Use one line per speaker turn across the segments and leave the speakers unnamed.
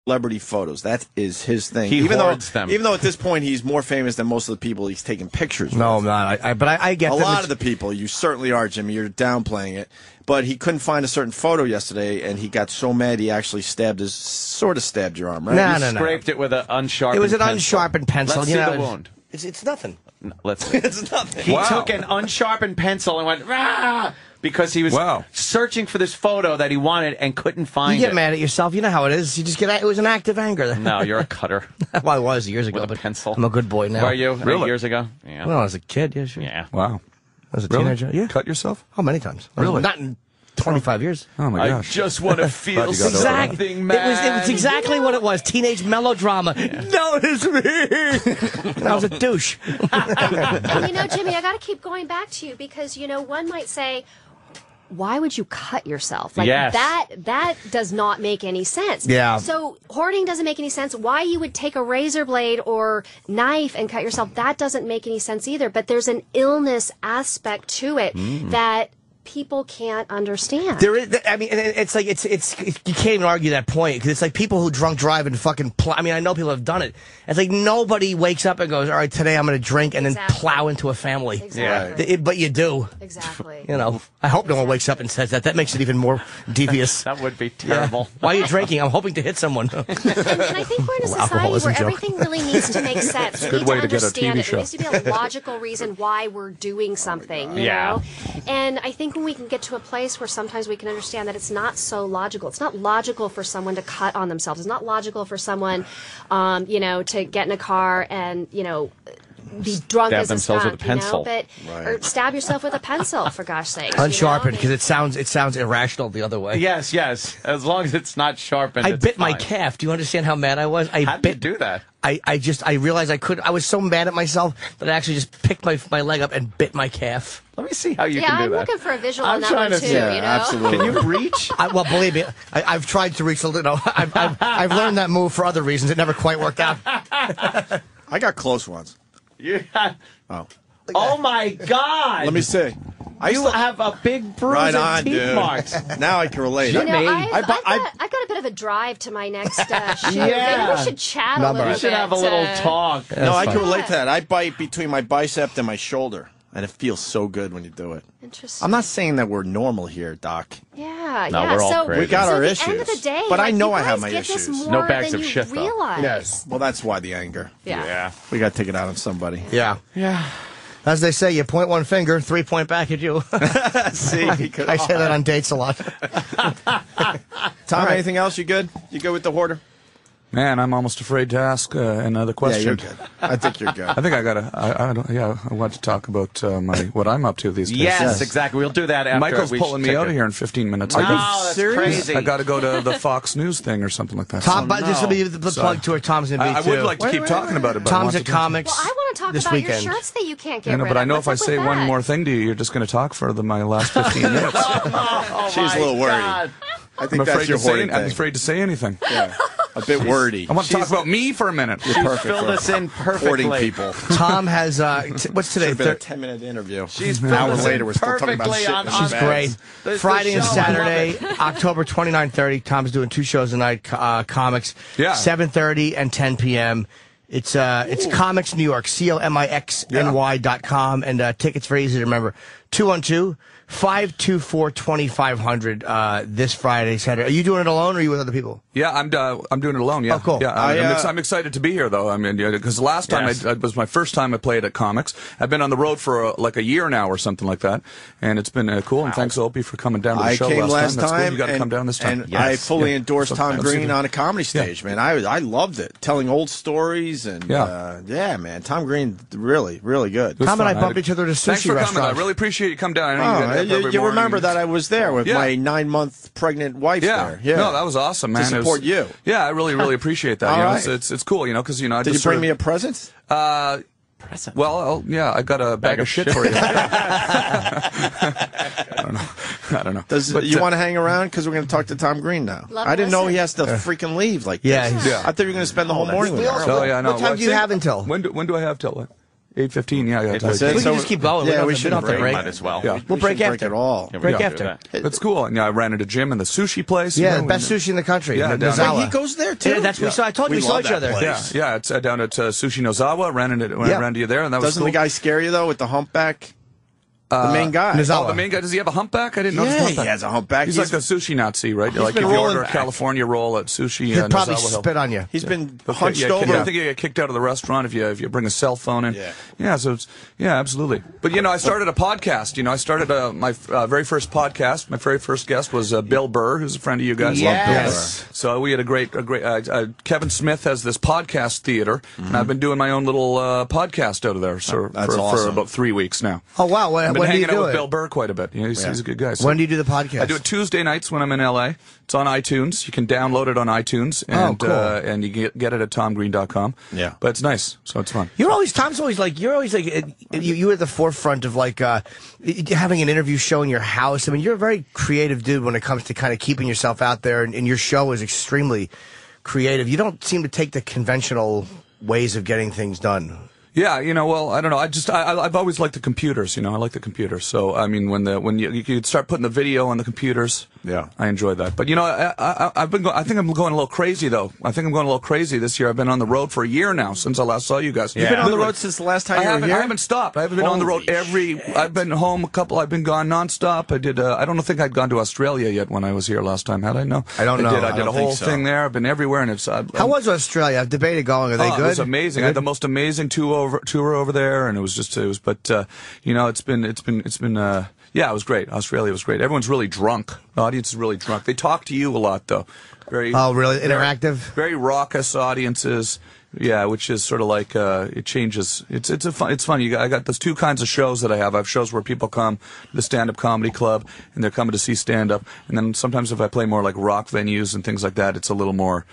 celebrity photos. That is his thing.
He hoards them.
Even though at this point he's more famous than most of the people he's taking pictures with.
No, I'm not. But I get
a lot of the people. You certainly are, Jimmy. You're downplaying it. But he couldn't find a certain photo yesterday, and he got so mad he actually stabbed your arm, right?
No,
you scraped it with an unsharpened pencil.
It was an unsharpened pencil.
Let's see the wound.
It's nothing.
No, let's see.
It's nothing.
He took an unsharpened pencil and went, rah! Because he was searching for this photo that he wanted and couldn't find it.
You get mad at yourself. You know how it is. You just get. It was an act of anger.
No, you're a cutter.
Well, I was years ago.
With a pencil.
I'm a good boy now.
Were you?
Really?
8 years ago? Yeah.
Well, I was a kid. Yeah, sure.
Yeah.
Wow.
I was a
Really?
teenager. Yeah.
Cut yourself?
Oh, many times.
Really?
Not in 25 years.
Oh my gosh.
I just want to feel something, man.
It was exactly what it was. Teenage melodrama. Notice me. I was a douche.
And Jimmy, I got to keep going back to you because, one might say, why would you cut yourself? Like that does not make any sense.
Yeah.
So hoarding doesn't make any sense. Why you would take a razor blade or knife and cut yourself, that doesn't make any sense either. But there's an illness aspect to it that people can't understand.
There is, I mean, it's like you can't even argue that point because it's like people who drunk drive and fucking I mean, I know people have done it. It's like nobody wakes up and goes, "All right, today I'm going to drink," and then plow into a family.
Exactly.
Yeah, but you do.
Exactly.
I hope no one wakes up and says that. That makes it even more devious.
That would be terrible.
Yeah. Why are you drinking? I'm hoping to hit someone.
And I think we're in a society where everything really needs to make sense. We need to understand it. There needs to be a logical reason why we're doing something. You know? And I think when we can get to a place where sometimes we can understand that it's not so logical. It's not logical for someone to cut on themselves. It's not logical for someone, to get in a car and, be drunk
stab
as a
themselves
skunk,
with a pencil.
Or stab yourself with a pencil, for gosh sakes.
Unsharpened, because it sounds irrational the other way.
Yes. As long as it's not sharpened,
I bit my calf. Do you understand how mad I was?
How did you do that?
I realized I couldn't. I was so mad at myself that I actually just picked my leg up and bit my calf.
Let me see how you
Yeah,
can do
I'm
that.
looking for a visual
I'm
on that
trying
one
to
too.
see.
Absolutely.
Can you reach?
Well, believe me, I've tried to reach a little. I've learned that move for other reasons. It never quite worked out.
I got close ones.
Yeah.
Oh
my God!
Let me see.
You have a big bruise
Right
and
on,
teeth
dude.
marks.
Now I can relate.
I've got a bit of a drive to my next shoot.
Yeah.
Maybe we should chat a little bit.
We should have a little talk.
No, I can relate to that. I bite between my bicep and my shoulder, and it feels so good when you do it.
Interesting.
I'm not saying that we're normal here, Doc.
Yeah,
No, we're all
so,
crazy.
We got our
at
issues.
the end of the day,
but I know
you
I have
guys
my
get this
issues.
more
No bags
than
of
you
shit, though.
realize.
Yes. Well, that's why the anger.
Yeah.
We got to take it out on somebody.
Yeah. As they say, you point one finger, 3 point back at you.
See,
I say that on dates a lot.
Tom, anything else? You good? You good with the hoarder?
Man, I'm almost afraid to ask another question.
Yeah, you're good. I think you're good.
I think I want to talk about what I'm up to these days.
Yes, exactly. We'll do that after.
Michael's
we
pulling me out of here in 15 minutes.
No, that's crazy.
I got to go to the Fox News thing or something like that.
Tom, this will be the plug to where Tom's going to be,
I would like to keep talking about it, but
Tom's at Comics.
Well, I want to talk
this
about
weekend.
your shirts that you can't get rid of.
But I know
What's
if I
up
say
with
one
that?
more thing to you, you're just going to talk for my last 15 minutes.
She's a little worried.
God.
I think that's your hoarding
I'm
thing.
afraid to say anything.
Yeah. A bit wordy.
I want to talk about me for a minute.
You're perfect
Filled
for
us in perfectly.
hoarding people.
Tom has, what's today?
Should have been a 10-minute interview.
She's
an hour
filled us
later.
in
We're still talking about
perfectly
shit.
on-
in
She's
the
great.
bags.
Friday and
show, I love
Saturday, October 29, 30. Tom's doing 2 shows a night, Comics.
Yeah.
7:30 and 10 p.m. It's Comics New York, COMIXNY.com, and tickets very easy to remember. 212-524-2500 this Friday, Saturday. Are you doing it alone or are you with other people?
Yeah, I'm doing it alone. Yeah.
Oh, cool.
Yeah, I'm excited to be here, though. I mean, because last time it was my first time I played at Comics. I've been on the road for like a year now or something like that, and it's been cool. And thanks, Opie, for coming down to the
I
show
came
last
last
time. That's cool.
time.
You got to come down this time.
And I fully endorse Tom
let's see
Green
that.
on a comedy stage, man. I loved it. Telling old stories and man. Tom Green, really, really good.
Tom and I
fun.
bumped each other at a
Thanks
sushi
for coming.
restaurant.
I really appreciate you coming down. I know you get up every
you
morning.
remember that I was there with my 9-month pregnant wife there. Yeah.
No, that was awesome, man.
To support you.
Yeah, I really appreciate that.
All
You know,
right.
it's cool, because I
Did you
just
bring me a present?
Present.
Well, I got a bag of shit for you. I don't know.
You want to hang around? Because we're going to talk to Tom Green now. I didn't know he has to freaking leave like this.
Yeah.
I thought you were going to spend the whole morning with him.
Oh, yeah, no.
What time do you have until?
When do I have till what? 8:15. Yeah, yeah.
That's it.
We can just keep going.
Yeah,
we should have to break.
Might as well.
Yeah.
We'll break after.
Break it all.
Break after.
That's cool. And I ran into Jim in the sushi place.
Yeah, the best sushi in the country.
Yeah,
Nozawa.
He goes there too.
Yeah, that's what we saw. I told you we saw each other.
Yeah, it's down at Sushi Nozawa. Ran into you there, and that was
Doesn't
cool.
the guy scare you though with the humpback? The main guy.
Nozawa.
Oh, the main guy. Does he have a humpback? I didn't know.
Yeah, he has a humpback.
He's like a sushi Nazi, right? Like if
been
you
rolling
order a
back.
California roll at sushi,
He'd probably
Nozawa,
spit on you.
He's been
Okay,
hunched
yeah,
over.
I think you get kicked out of the restaurant if you bring a cell phone in.
Yeah.
So it's, absolutely. But I started a podcast. I started my very first podcast. My very first guest was Bill Burr, who's a friend of you guys.
Yes.
Love Bill Burr. So we had a great. Kevin Smith has this podcast theater, and I've been doing my own little podcast out of there. So
That's
for
awesome.
about 3 weeks now.
Oh wow!
I've been
When do you
hanging out
do
with
it?
Bill Burr quite a bit. He's a good guy. So
When do you do the podcast?
I do it Tuesday nights when I'm in LA. It's on iTunes. You can download it on iTunes, and
cool.
And you get it at TomGreen.com.
Yeah.
But it's nice, so it's fun.
Tom's always like, you're at the forefront of like having an interview show in your house. I mean, you're a very creative dude when it comes to kind of keeping yourself out there, and your show is extremely creative. You don't seem to take the conventional ways of getting things done.
Yeah, well, I don't know. I've always liked the computers. I like the computers. So I mean, when you start putting the video on the computers,
yeah,
I enjoy that. But I think I'm going a little crazy though. I think I'm going a little crazy this year. I've been on the road for a year now since I last saw you guys.
You've been on the road since the last time you were here?
I haven't stopped. I haven't been on the road I've been home I've been gone nonstop. I did. I don't think I'd gone to Australia yet when I was here last time. Had I? No,
I don't know.
I did a whole thing there. I've been everywhere, and it's.
How was Australia? I've debated going. Are they good?
It was amazing.
Good?
I had the most amazing tour over there. And it was but it's been it was great. Australia was great. Everyone's really drunk. The audience is really drunk. They talk to you a lot though. Really
interactive?
Very raucous audiences. Yeah, which is sort of like it changes. It's fun. I got those two kinds of shows that I have. I have shows where people come to the stand-up comedy club and they're coming to see stand-up, and then sometimes if I play more like rock venues and things like that, it's a little more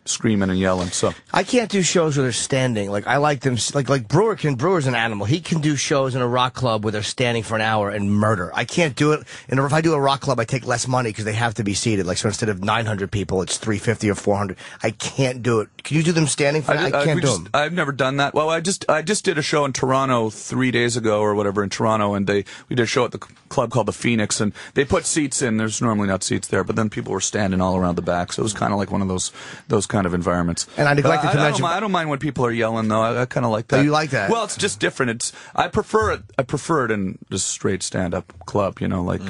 screaming and yelling. So
I can't do shows where they're standing. Like I like them. Like Brewer's an animal. He can do shows in a rock club where they're standing for an hour and murder. I can't do it. And if I do a rock club, I take less money because they have to be seated. Like so, instead of 900 people, it's 350 or 400. I can't do it. Can you do them standing? I can't do them.
I've never done that. Well, I just did a show in Toronto 3 days ago or whatever in Toronto, and we did a show at the club called the Phoenix, and they put seats in. There's normally not seats there, but then people were standing all around the back, so it was kind of like one of those kind of environments.
And I neglected to mention.
I don't mind when people are yelling though. I kind of like that.
Oh, you like that?
Well, it's just different. I prefer it in just straight stand-up club. Like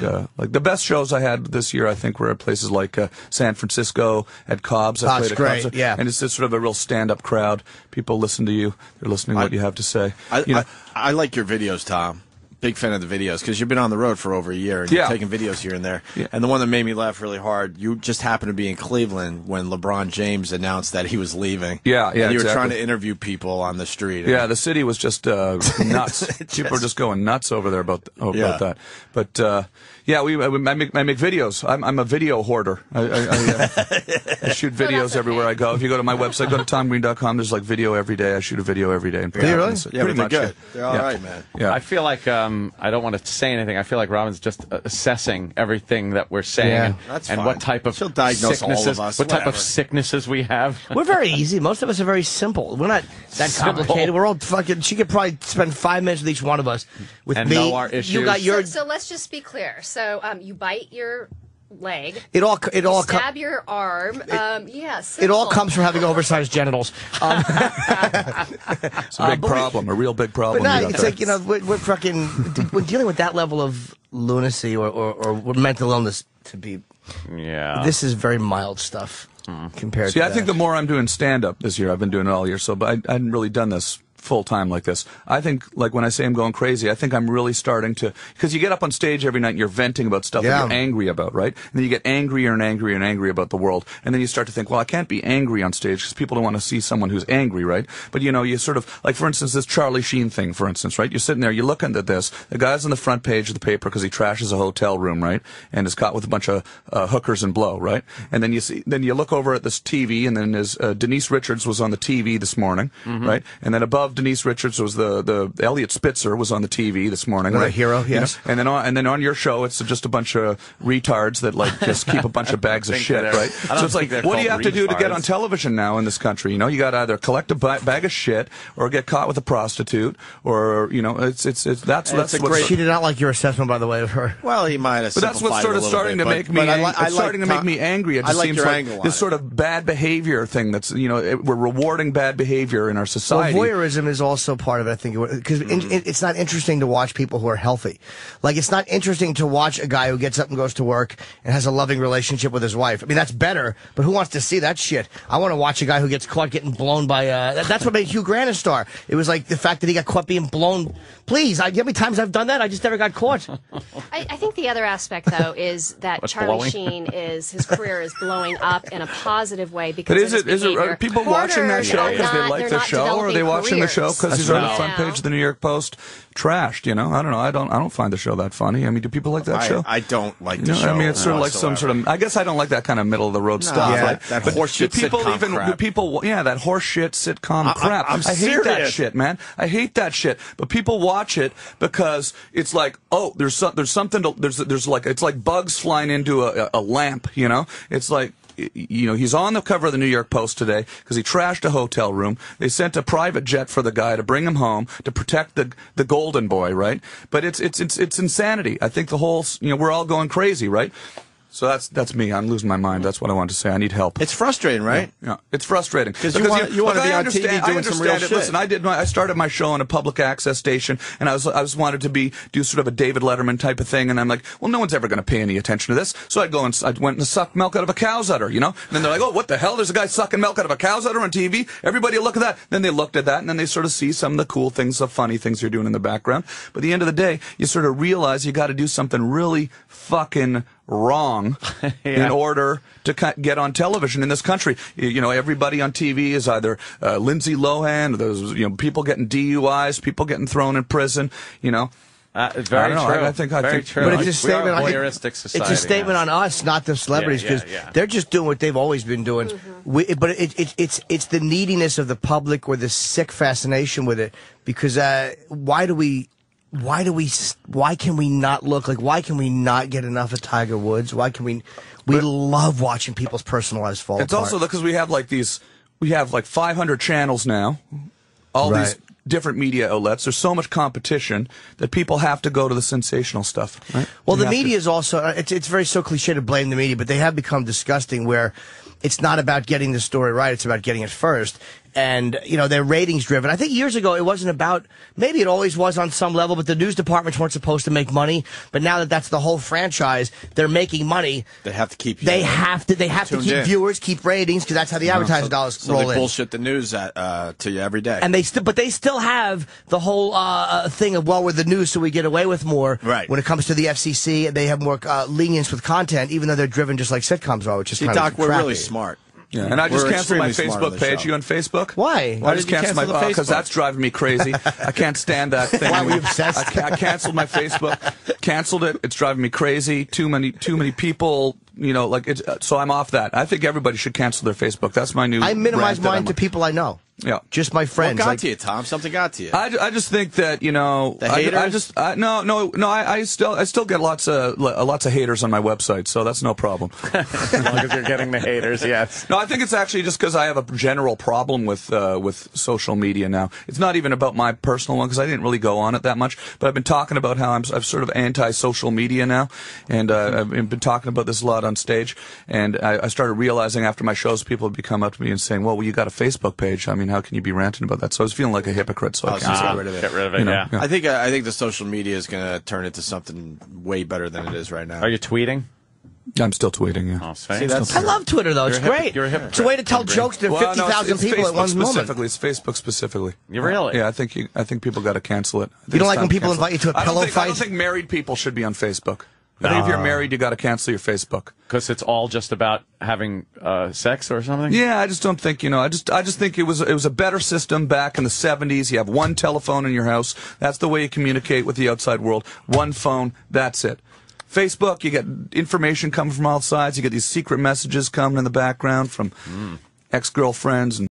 the best shows I had this year, I think, were at places like San Francisco at Cobb's. I played at
great.
Cobb's,
yeah.
And it's just sort of a real stand-up crowd. People listen to you. They're listening to what you have to say.
I like your videos, Tom. Big fan of the videos because you've been on the road for over a year and you're taking videos here and there. Yeah. And the one that made me laugh really hard, you just happened to be in Cleveland when LeBron James announced that he was leaving.
Yeah,
and you were trying to interview people on the street.
Yeah, the city was just nuts. People were just going nuts over there about that. But I make videos. I'm a video hoarder. I shoot videos everywhere I go. If you go to my website, go to TomGreen.com. There's like video every day. I shoot a video every day.
Do you really?
Yeah,
pretty much.
Good. They're all right, man.
Yeah. I feel like I don't want to say anything. I feel like Robin's just assessing everything that we're saying and what type of
She'll diagnose
sicknesses,
all of us.
what type of sicknesses we have.
We're very easy. Most of us are very simple. We're not that complicated. We're all fucking. She could probably spend 5 minutes with each one of us. With
and
me,
know our issues.
You got your. So let's just be clear. So you bite your leg.
It all
stab your arm. Yes.
It all comes from having oversized genitals.
It's a big problem, a real big problem.
But no, it's like we're fucking we're dealing with that level of lunacy or mental illness to be.
Yeah.
This is very mild stuff compared. to
I think the more I'm doing stand up this year, I've been doing it all year, but I hadn't really done this full time like this. I think, like when I say I'm going crazy, I think I'm really starting to, because you get up on stage every night and you're venting about stuff that you're angry about, right? And then you get angrier and angrier and angrier about the world. And then you start to think, well, I can't be angry on stage because people don't want to see someone who's angry, right? But you sort of, like for instance, this Charlie Sheen thing, for instance, right? You're sitting there, you're looking at this, the guy's on the front page of the paper because he trashes a hotel room, right? And is caught with a bunch of hookers and blow, right? And then you look over at this TV, and then Denise Richards was on the TV this morning, right? And then above Denise Richards was the Elliot Spitzer was on the TV this morning.
What
right?
a hero, yes.
You know? And then on your show, it's just a bunch of retards that like just keep a bunch of bags of shit, right? So it's like, what do you have to do to get on television now in this country? You know, you got to either collect a bag of shit or get caught with a prostitute, or you know, that's what.
She did not like your assessment, by the way, of her.
Well, he might have.
But that's what's sort of starting to make me. It's starting to make me angry. It just seems like this sort of bad behavior thing. That's we're rewarding bad behavior in our society.
Well, voyeurism is also part of it, I think, because it's not interesting to watch people who are healthy. Like, it's not interesting to watch a guy who gets up and goes to work and has a loving relationship with his wife. I mean, that's better, but who wants to see that shit? I want to watch a guy who gets caught getting blown by. That's what made Hugh Grant a star. It was like the fact that he got caught being blown. Please, how many times I've done that? I just never got caught.
I think the other aspect, though, is that Charlie Sheen his career is blowing up in a positive way because
are people watching that show because they like the show, or are they watching the show because he's on the front page of the New York Post trashed? You know, I don't know. I don't find the show that funny. I mean, do people like that show?
I don't like the show.
I mean, it's sort of like some sort of. I guess I don't like that kind of middle of the road stuff.
Yeah, that horseshit sitcom crap.
Do people? Yeah, that horseshit sitcom crap. I hate that shit, man. I hate that shit. But people watch it because it's like, oh, there's something. There's like, it's like bugs flying into a lamp. You know, it's like. You know, he's on the cover of the New York Post today because he trashed a hotel room. They sent a private jet for the guy to bring him home to protect the golden boy, right? But it's insanity. I think the whole, we're all going crazy, right? So that's me. I'm losing my mind. That's what I wanted to say. I need help.
It's frustrating, right?
Yeah, it's frustrating
because you want to be on TV doing some real shit.
Listen, I started my show on a public access station, and I was wanted to do sort of a David Letterman type of thing, and I'm like, well, no one's ever going to pay any attention to this, so I went and suck milk out of a cow's udder, you know. And then they're like, oh, what the hell? There's a guy sucking milk out of a cow's udder on TV. Everybody look at that. Then they looked at that, and then they sort of see some of the cool things, the funny things you're doing in the background. But at the end of the day, you sort of realize you got to do something really fucking wrong in order to get on television in this country. You know, everybody on TV is either Lindsay Lohan, there's people getting DUIs, people getting thrown in prison, you know.
Very true.
I think
true.
But it's a statement on
voyeuristic society.
It's a statement on us, not the celebrities, because they're just doing what they've always been doing. But it's the neediness of the public or the sick fascination with it. Because why can we not look like? Why can we not get enough of Tiger Woods? Why can we love watching people's personal lives fall apart.
It's also because we have like 500 channels now, all these different media outlets. There's so much competition that people have to go to the sensational stuff. Right?
Well, the media is also, it's very so cliche to blame the media, but they have become disgusting where it's not about getting the story right, it's about getting it first. And, they're ratings driven. I think years ago it wasn't about, maybe it always was on some level, but the news departments weren't supposed to make money. But now that that's the whole franchise, they're making money.
They have to keep
They have to keep viewers, keep ratings, because that's how the advertising dollars roll in.
So they bullshit the news to you every day.
And they still have the whole thing of, well, we're the news, so we get away with more.
Right.
When it comes to the FCC, they have more lenience with content, even though they're driven just like sitcoms are, which is kind of
Doc, we're
crappy.
really smart.
Yeah, and I just canceled my Facebook page. You on Facebook?
Why?
I just canceled my Facebook because that's driving me crazy. I can't stand that thing.
Why were you obsessed?
I canceled my Facebook. Canceled it. It's driving me crazy. Too many people. So I'm off that. I think everybody should cancel their Facebook. That's my new.
I minimize mine to people I know.
Yeah,
just my friends.
What got to you, Tom? Something got to you.
I just think that
the haters.
I still get lots of haters on my website, so that's no problem.
As long as you're getting the haters, yes.
No, I think it's actually just because I have a general problem with social media now. It's not even about my personal one because I didn't really go on it that much, but I've been talking about how I'm sort of anti-social media now, and I've been talking about this a lot on stage, and I started realizing after my shows, people would be coming up to me and saying, well, you got a Facebook page. I mean, how can you be ranting about that? So I was feeling like a hypocrite, so I can't
get rid of it.
Get rid of it, yeah.
I think the social media is going to turn into something way better than it is right now.
Are you tweeting?
I'm still tweeting, yeah.
Oh, see,
I love Twitter, though. It's great.
You're a hypocrite.
It's a way to tell jokes to 50,000 people at one moment.
It's Facebook specifically.
You really?
Yeah, I think people got to cancel it.
You don't like when people invite you to a pillow fight?
I don't think married people should be on Facebook. I think if you're married, you got to cancel your Facebook
because it's all just about having sex or something.
Yeah, I just don't think I just think it was a better system back in the 70s. You have one telephone in your house. That's the way you communicate with the outside world. One phone. That's it. Facebook, you get information coming from all sides. You get these secret messages coming in the background from ex-girlfriends and